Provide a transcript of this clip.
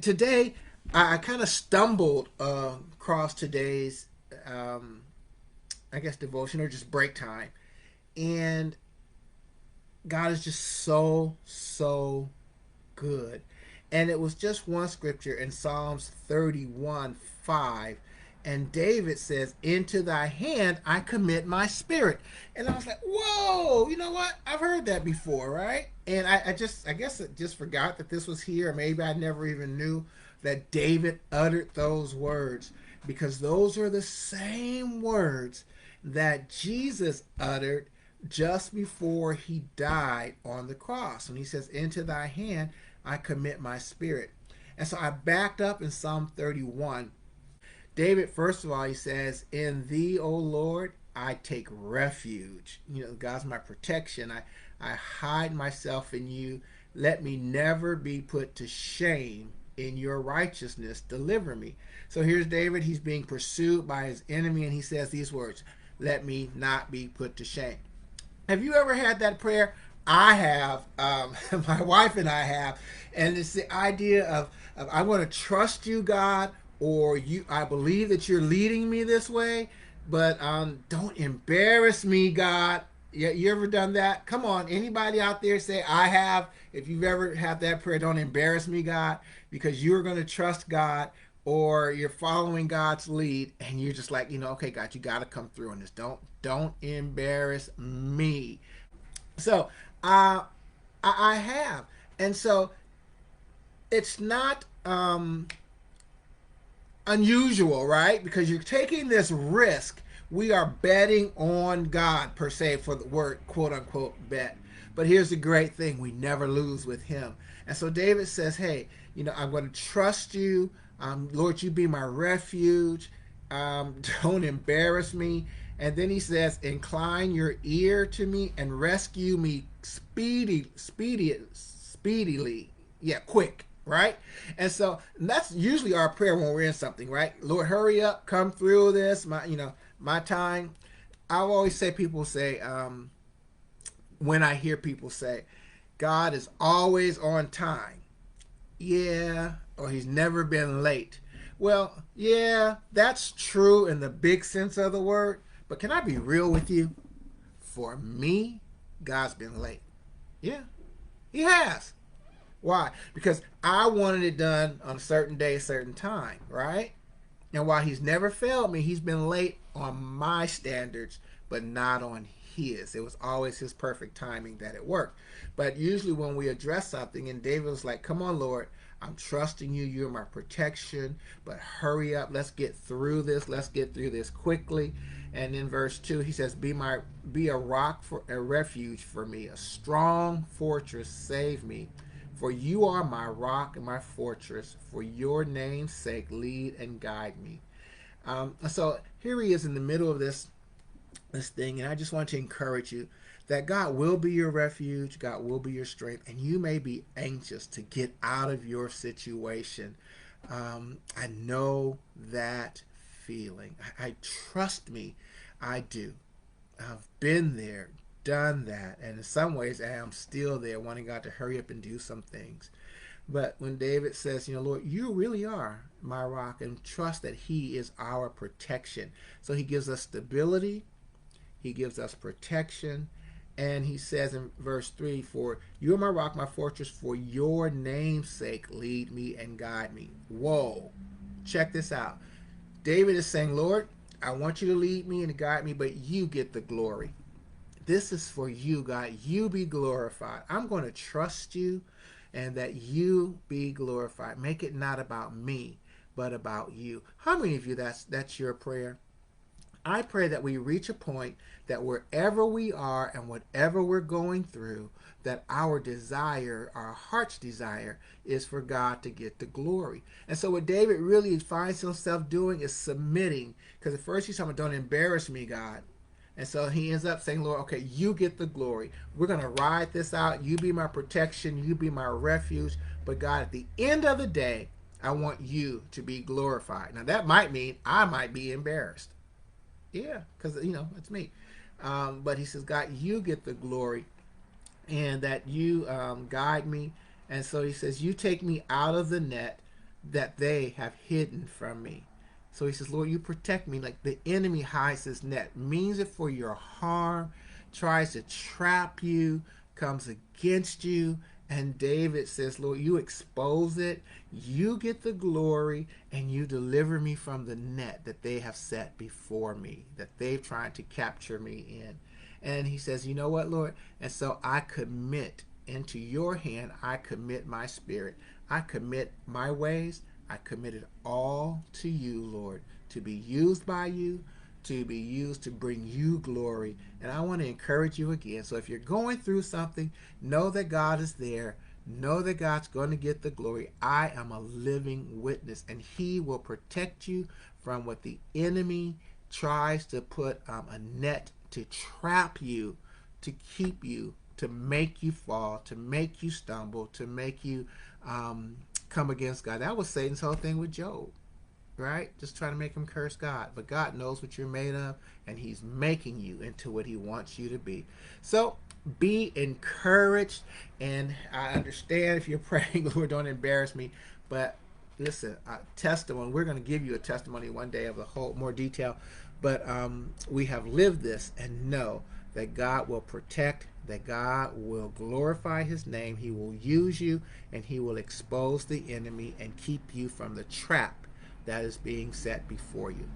Today I kind of stumbled across today's I guess devotion or just break time, and God is just so good. And it was just one scripture in Psalms 31:5. And David says, into thy hand I commit my spirit. And I was like, whoa, you know what? I've heard that before, right? And I guess I just forgot that this was here. Or maybe I never even knew that David uttered those words, because those are the same words that Jesus uttered just before he died on the cross. And he says, into thy hand I commit my spirit. And so I backed up in Psalm 31. David, first of all, he says, in thee, O Lord, I take refuge. You know, God's my protection. I hide myself in you. Let me never be put to shame. In your righteousness, deliver me. So here's David. He's being pursued by his enemy, and he says these words, let me not be put to shame. Have you ever had that prayer? I have. My wife and I have. And it's the idea of I want to trust you, God, or you. I believe that you're leading me this way, but don't embarrass me, God. You ever done that? Come on, anybody out there say I have. If you've ever had that prayer, don't embarrass me, God, because you're going to trust God, or you're following God's lead, and you're just like, okay, God, you got to come through on this. Don't embarrass me. So I have, and so it's not unusual, right? Because you're taking this risk. We are betting on God, per se, for the word quote unquote bet. But here's the great thing, we never lose with him. And so David says, hey, I'm going to trust you. Lord, you be my refuge. Don't embarrass me. And then he says, incline your ear to me and rescue me speedily. Yeah, quick, right? And so that's usually our prayer when we're in something, right? Lord, hurry up, come through this. My time. I always say, people say, when I hear people say, God is always on time. Yeah, or he's never been late. Well, yeah, that's true in the big sense of the word. But can I be real with you? For me, God's been late. Yeah, he has. Why? Because I wanted it done on a certain day, a certain time, right? And while he's never failed me, he's been late on my standards, but not on his. It was always his perfect timing that it worked. But usually when we address something, and David was like, come on, Lord, I'm trusting you. You're my protection, but hurry up. Let's get through this. Let's get through this quickly. And in verse 2, he says, be a rock for a refuge for me, a strong fortress, save me. For you are my rock and my fortress. For your name's sake, lead and guide me. So here he is in the middle of this thing, and I just want to encourage you that God will be your refuge, God will be your strength, and you may be anxious to get out of your situation. I know that feeling. Trust me, I do. I've been there, done that, and in some ways I am still there, wanting God to hurry up and do some things. But when David says, Lord, you really are my rock, and trust that he is our protection. So he gives us stability, he gives us protection, and he says in verse 3, for you are my rock, my fortress, for your name's sake, lead me and guide me. Whoa, check this out. David is saying, Lord, I want you to lead me and guide me, but you get the glory. This is for you, God. You be glorified. I'm going to trust you, and that you be glorified. Make it not about me, but about you. How many of you, that's your prayer? I pray that we reach a point that wherever we are and whatever we're going through, that our desire, our heart's desire, is for God to get the glory. And so what David really finds himself doing is submitting, because at first he's talking about, don't embarrass me, God. And so he ends up saying, Lord, okay, you get the glory. We're going to ride this out. You be my protection. You be my refuge. But God, at the end of the day, I want you to be glorified. Now, that might mean I might be embarrassed. Yeah, because, it's me. But he says, God, you get the glory, and that you guide me, And so he says, you take me out of the net that they have hidden from me. So he says, Lord, you protect me. Like the enemy hides his net, means it for your harm, tries to trap you, comes against you. And David says, Lord, you expose it, you get the glory, and you deliver me from the net that they have set before me, that they've tried to capture me in. And he says, you know what, Lord? And so I commit into your hand, I commit my spirit. I commit my ways. I commit it all to you, Lord, to be used by you, to be used to bring you glory. And I want to encourage you again. So if you're going through something, know that God is there. Know that God's going to get the glory. I am a living witness, and he will protect you from what the enemy tries to put a net to trap you, to keep you, to make you fall, to make you stumble, to make you come against God. That was Satan's whole thing with Job, right? Just trying to make him curse God. But God knows what you're made of, and he's making you into what he wants you to be. So be encouraged, and I understand if you're praying, Lord, don't embarrass me, but listen, testimony, we're going to give you a testimony one day of the whole more detail, but we have lived this and know that God will protect, that God will glorify his name, he will use you, and he will expose the enemy and keep you from the trap that is being set before you.